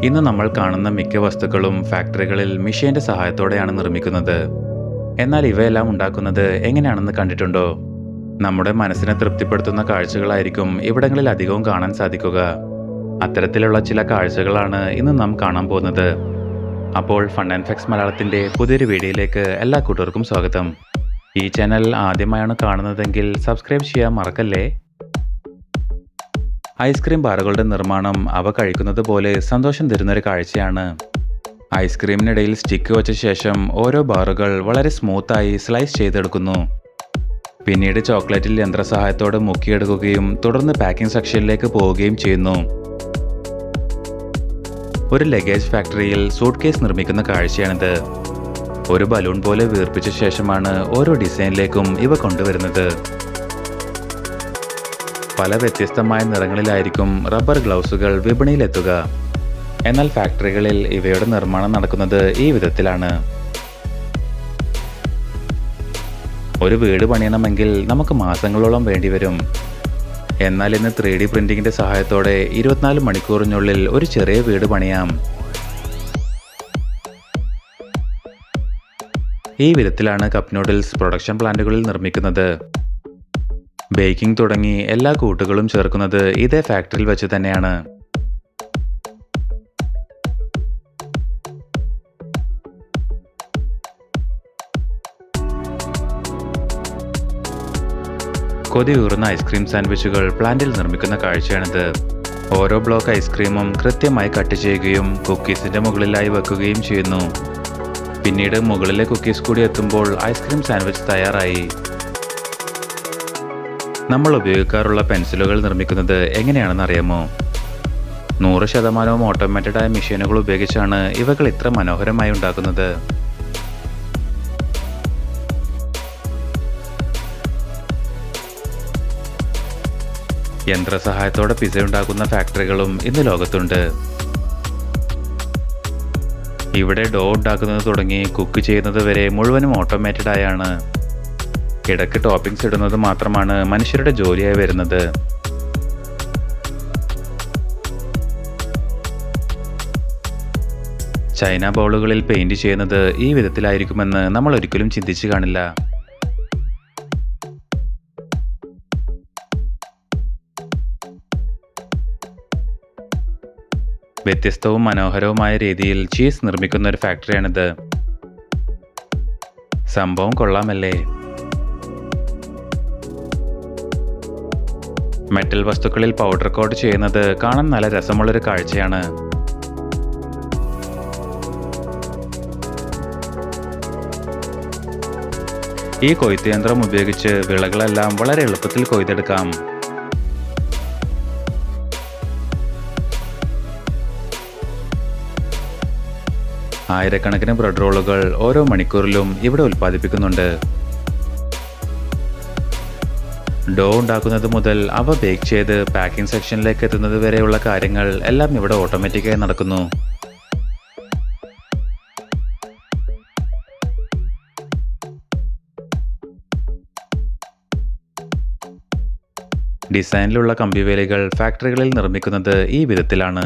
ഇന്ന് നമ്മൾ കാണുന്ന മിക്ക വസ്തുക്കളും ഫാക്ടറികളിൽ മെഷീന്റെ സഹായത്തോടെയാണ് നിർമ്മിക്കുന്നത്. എന്നാൽ ഇവയെല്ലാം ഉണ്ടാക്കുന്നത് എങ്ങനെയാണെന്ന് കണ്ടിട്ടുണ്ടോ? നമ്മുടെ മനസ്സിനെ തൃപ്തിപ്പെടുത്തുന്ന കാഴ്ചകളായിരിക്കും ഇവിടങ്ങളിൽ അധികവും കാണാൻ സാധിക്കുക. അത്തരത്തിലുള്ള ചില കാഴ്ചകളാണ് ഇന്ന് നാം കാണാൻ പോകുന്നത്. അപ്പോൾ ഫൺ ആൻഡ് ഫാക്ട്സ് മലയാളത്തിന്റെ പുതിയൊരു വീഡിയോയിലേക്ക് എല്ലാ കൂട്ടർക്കും സ്വാഗതം. ഈ ചാനൽ ആദ്യമായാണ് കാണുന്നതെങ്കിൽ സബ്സ്ക്രൈബ് ചെയ്യാൻ മറക്കല്ലേ. ഐസ്ക്രീം ബാറുകളുടെ നിർമ്മാണം അവ കഴിക്കുന്നത് പോലെ സന്തോഷം തരുന്നൊരു കാഴ്ചയാണ്. ഐസ്ക്രീമിനിടയിൽ സ്റ്റിക്ക് വച്ച ശേഷം ഓരോ ബാറുകൾ വളരെ സ്മൂത്തായി സ്ലൈസ് ചെയ്തെടുക്കുന്നു. പിന്നീട് ചോക്ലേറ്റിൽ യന്ത്രസഹായത്തോടെ മുക്കിയെടുക്കുകയും തുടർന്ന് പാക്കിംഗ് സെക്ഷനിലേക്ക് പോവുകയും ചെയ്യുന്നു. ഒരു ലഗേജ് ഫാക്ടറിയിൽ സൂട്ട് കേസ് നിർമ്മിക്കുന്ന കാഴ്ചയാണിത്. ഒരു ബലൂൺ പോലെ വീർപ്പിച്ച ശേഷമാണ് ഓരോ ഡിസൈനിലേക്കും ഇവ കൊണ്ടുവരുന്നത്. പല വ്യത്യസ്തമായ നിറങ്ങളിലായിരിക്കും റബ്ബർ ഗ്ലൗസുകൾ വിപണിയിലെത്തുക. എന്നാൽ ഫാക്ടറികളിൽ ഇവയുടെ നിർമ്മാണം നടക്കുന്നത് ഈ വിധത്തിലാണ്. ഒരു വീട് പണിയണമെങ്കിൽ നമുക്ക് മാസങ്ങളോളം വേണ്ടിവരും. എന്നാൽ ഇന്ന് 3D പ്രിന്റിങ്ങിന്റെ സഹായത്തോടെ 24 മണിക്കൂറിനുള്ളിൽ ഒരു ചെറിയ വീട് പണിയാം. ഈ വിധത്തിലാണ് കപ്പ് നൂഡിൽസ് പ്രൊഡക്ഷൻ പ്ലാന്റുകളിൽ നിർമ്മിക്കുന്നത്. ബേക്കിംഗ് തുടങ്ങി എല്ലാ കൂട്ടുകളും ചേർക്കുന്നത് ഇതേ ഫാക്ടറിയിൽ വെച്ച് തന്നെയാണ്. കൊതിയൂറുന്ന ഐസ്ക്രീം സാൻഡ്വിച്ചുകൾ പ്ലാന്റിൽ നിർമ്മിക്കുന്ന കാഴ്ചയാണിത്. ഓരോ ബ്ലോക്ക് ഐസ്ക്രീമും കൃത്യമായി കട്ട് ചെയ്യുകയും കുക്കീസിന്റെ മുകളിലായി വെക്കുകയും ചെയ്യുന്നു. പിന്നീട് മുകളിലെ കുക്കീസ് കൂടി എത്തുമ്പോൾ ഐസ്ക്രീം സാൻഡ്വിച്ച് തയ്യാറായി. നമ്മൾ ഉപയോഗിക്കാറുള്ള പെൻസിലുകൾ നിർമ്മിക്കുന്നത് എങ്ങനെയാണെന്ന് അറിയാമോ? 100% ഓട്ടോമാറ്റഡായ മെഷീനുകൾ ഉപയോഗിച്ചാണ് ഇവകൾ ഇത്ര മനോഹരമായി ഉണ്ടാക്കുന്നത്. യന്ത്രസഹായത്തോടെ പിസ്സ ഉണ്ടാക്കുന്ന ഫാക്ടറികളും ഇന്ന് ലോകത്തുണ്ട്. ഇവിടെ ഡോ ഉണ്ടാക്കുന്നത് തുടങ്ങി കുക്ക് ചെയ്യുന്നത് വരെ മുഴുവനും ഓട്ടോമാറ്റഡായാണ്. ഇടയ്ക്ക് ടോപ്പിംഗ്സ് ഇടുന്നത് മാത്രമാണ് മനുഷ്യരുടെ ജോലിയായി വരുന്നത്. ചൈന ബൗളുകളിൽ പെയിന്റ് ചെയ്യുന്നത് ഈ വിധത്തിലായിരിക്കുമെന്ന് നമ്മൾ ഒരിക്കലും ചിന്തിച്ചു കാണില്ല. വ്യത്യസ്തവും മനോഹരവുമായ രീതിയിൽ ചീസ് നിർമ്മിക്കുന്ന ഒരു ഫാക്ടറിയാണിത്. സംഭവം കൊള്ളാമല്ലേ? മെറ്റൽ വസ്തുക്കളിൽ പൗഡർ കോട്ട് ചെയ്യുന്നത് കാണാൻ നല്ല രസമുള്ളൊരു കാഴ്ചയാണ്. ഈ കൊയ്ത്ത് യന്ത്രം ഉപയോഗിച്ച് വിളകളെല്ലാം വളരെ എളുപ്പത്തിൽ കൊയ്തെടുക്കാം. ആയിരക്കണക്കിന് ബ്രെഡ് റോളുകൾ ഓരോ മണിക്കൂറിലും ഇവിടെ ഉൽപ്പാദിപ്പിക്കുന്നുണ്ട്. ഡോ ഉണ്ടാക്കുന്നത് മുതൽ അവ ബേക്ക് ചെയ്ത് പാക്കിംഗ് സെക്ഷനിലേക്ക് എത്തുന്നത് വരെയുള്ള കാര്യങ്ങൾ എല്ലാം ഇവിടെ ഓട്ടോമാറ്റിക്കായി നടക്കുന്നു. ഡിസൈനിലുള്ള കമ്പിവേലികൾ ഫാക്ടറികളിൽ നിർമ്മിക്കുന്നത് ഈ വിധത്തിലാണ്.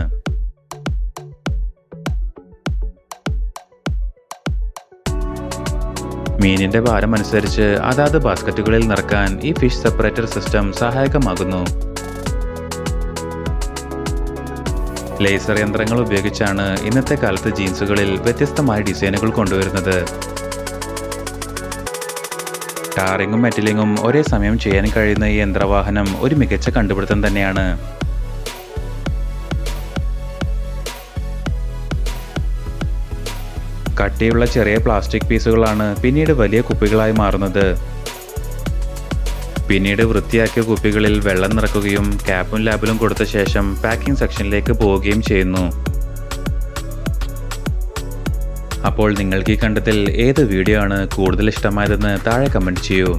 മീനിന്റെ ഭാരം അനുസരിച്ച് അതാത് ബാസ്ക്കറ്റുകളിൽ നിറക്കാൻ ഈ ഫിഷ് സെപ്പറേറ്റർ സിസ്റ്റം സഹായകമാകുന്നു. ലേസർ യന്ത്രങ്ങൾ ഉപയോഗിച്ചാണ് ഇന്നത്തെ കാലത്ത് ജീൻസുകളിൽ വ്യത്യസ്തമായ ഡിസൈനുകൾ കൊണ്ടുവരുന്നത്. ടാറിങ്ങും മെറ്റലിങ്ങും ഒരേ സമയം ചെയ്യാൻ കഴിയുന്ന ഈ യന്ത്രവാഹനം ഒരു മികച്ച കണ്ടുപിടുത്തം തന്നെയാണ്. കട്ടിയുള്ള ചെറിയ പ്ലാസ്റ്റിക് പീസുകളാണ് പിന്നീട് വലിയ കുപ്പികളായി മാറുന്നത്. പിന്നീട് വൃത്തിയാക്കിയ കുപ്പികളിൽ വെള്ളം നിറക്കുകയും ക്യാപ്പും ലാബിലും കൊടുത്ത ശേഷം പാക്കിംഗ് സെക്ഷനിലേക്ക് പോവുകയും ചെയ്യുന്നു. അപ്പോൾ നിങ്ങൾക്ക് ഈ കണ്ടതിൽ ഏത് വീഡിയോ ആണ് കൂടുതൽ ഇഷ്ടമായതെന്ന് താഴെ കമൻറ്റ് ചെയ്യൂ.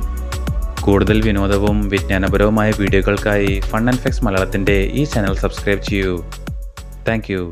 കൂടുതൽ വിനോദവും വിജ്ഞാനപരവുമായ വീഡിയോകൾക്കായി ഫൺ ആൻഡ് ഫാക്ട്സ് മലയാളത്തിൻ്റെ ഈ ചാനൽ സബ്സ്ക്രൈബ് ചെയ്യൂ. Thank you.